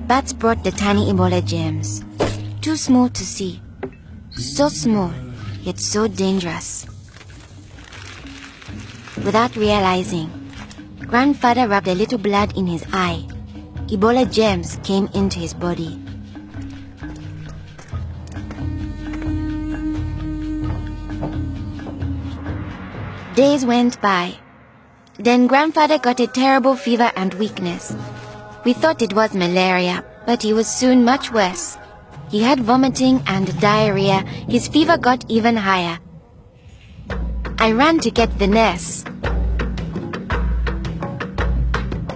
bats brought the tiny Ebola germs. Too small to see. So small, yet so dangerous. Without realizing, Grandfather rubbed a little blood in his eye. Ebola germs came into his body. Days went by. Then Grandfather got a terrible fever and weakness. We thought it was malaria, but he was soon much worse. He had vomiting and diarrhea. His fever got even higher. I ran to get the nurse.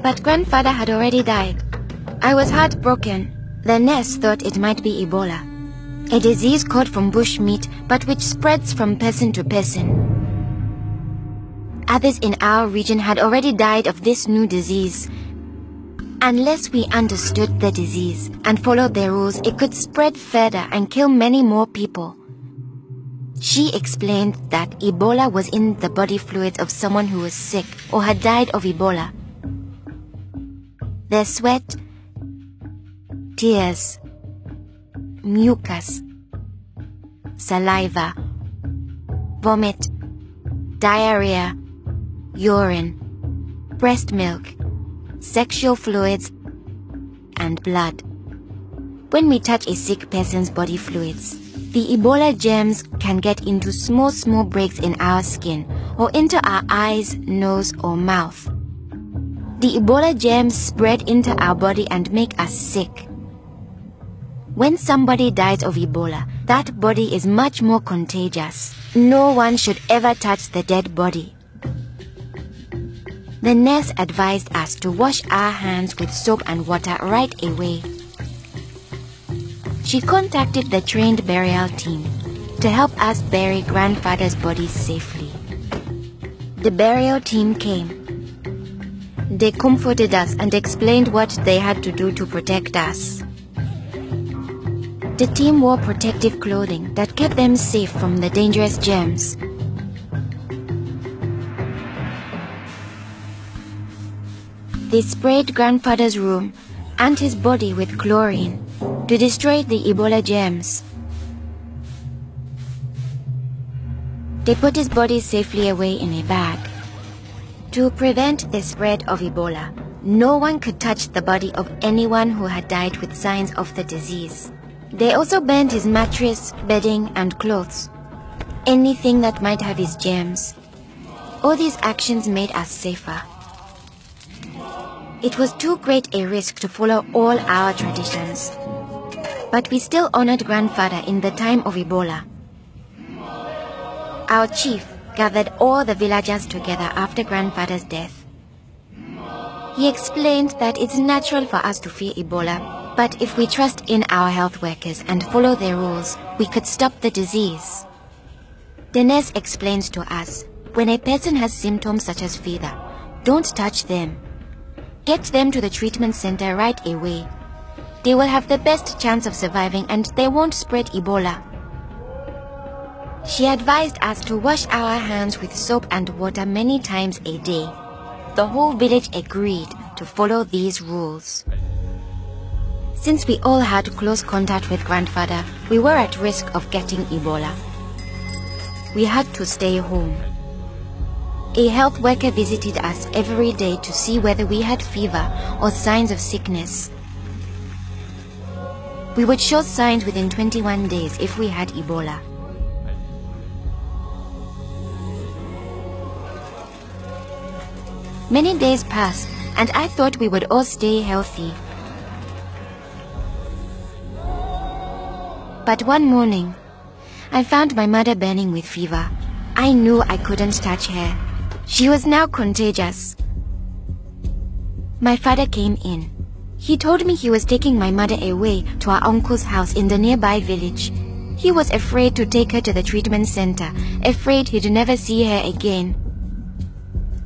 But Grandfather had already died. I was heartbroken. The nurse thought it might be Ebola, a disease caught from bush meat, but which spreads from person to person. Others in our region had already died of this new disease. Unless we understood the disease and followed the rules, it could spread further and kill many more people. She explained that Ebola was in the body fluids of someone who was sick or had died of Ebola. Their sweat, tears, mucus, saliva, vomit, diarrhea, urine, breast milk, sexual fluids, and blood. When we touch a sick person's body fluids, the Ebola germs can get into small breaks in our skin or into our eyes, nose, or mouth. The Ebola germs spread into our body and make us sick. When somebody dies of Ebola, that body is much more contagious. No one should ever touch the dead body. The nurse advised us to wash our hands with soap and water right away. She contacted the trained burial team to help us bury Grandfather's body safely. The burial team came. They comforted us and explained what they had to do to protect us. The team wore protective clothing that kept them safe from the dangerous germs. They sprayed Grandfather's room and his body with chlorine to destroy the Ebola germs. They put his body safely away in a bag. To prevent the spread of Ebola, no one could touch the body of anyone who had died with signs of the disease. They also burned his mattress, bedding, and clothes. Anything that might have his germs. All these actions made us safer. It was too great a risk to follow all our traditions. But we still honored Grandfather in the time of Ebola. Our chief gathered all the villagers together after Grandfather's death. He explained that it's natural for us to fear Ebola, but if we trust in our health workers and follow their rules, we could stop the disease. The nurse explains to us, when a person has symptoms such as fever, don't touch them. Get them to the treatment center right away. They will have the best chance of surviving and they won't spread Ebola. She advised us to wash our hands with soap and water many times a day. The whole village agreed to follow these rules. Since we all had close contact with Grandfather, we were at risk of getting Ebola. We had to stay home. A health worker visited us every day to see whether we had fever or signs of sickness. We would show signs within 21 days if we had Ebola. Many days passed, and I thought we would all stay healthy. But one morning, I found my mother burning with fever. I knew I couldn't touch her. She was now contagious. My father came in. He told me he was taking my mother away to our uncle's house in the nearby village. He was afraid to take her to the treatment center, afraid he'd never see her again.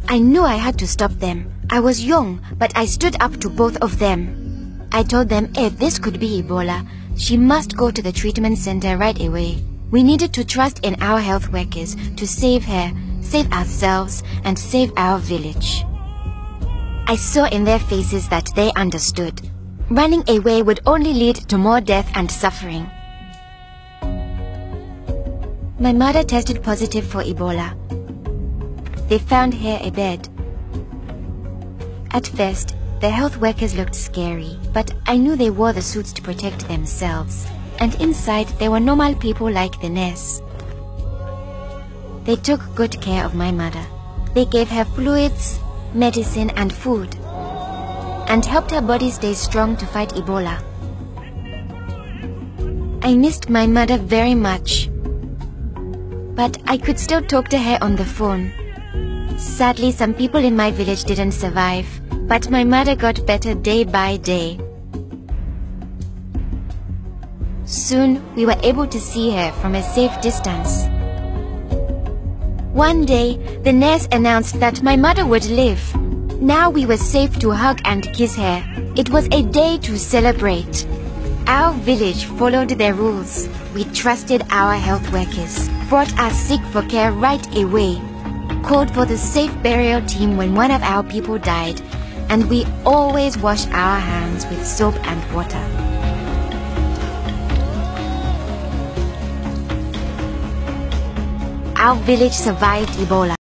I knew I had to stop them. I was young, but I stood up to both of them. I told them if this could be Ebola, she must go to the treatment center right away. We needed to trust in our health workers to save her, save ourselves, and save our village. I saw in their faces that they understood. Running away would only lead to more death and suffering. My mother tested positive for Ebola. They found her a bed. At first, the health workers looked scary, but I knew they wore the suits to protect themselves. And inside, there were normal people like the nurse. They took good care of my mother. They gave her fluids, medicine and food, and helped her body stay strong to fight Ebola. I missed my mother very much, but I could still talk to her on the phone. Sadly, some people in my village didn't survive, but my mother got better day by day. Soon, we were able to see her from a safe distance. One day, the nurse announced that my mother would live. Now we were safe to hug and kiss her. It was a day to celebrate. Our village followed their rules. We trusted our health workers, brought us sick for care right away, called for the safe burial team when one of our people died, and we always wash our hands with soap and water. Our village survived Ebola.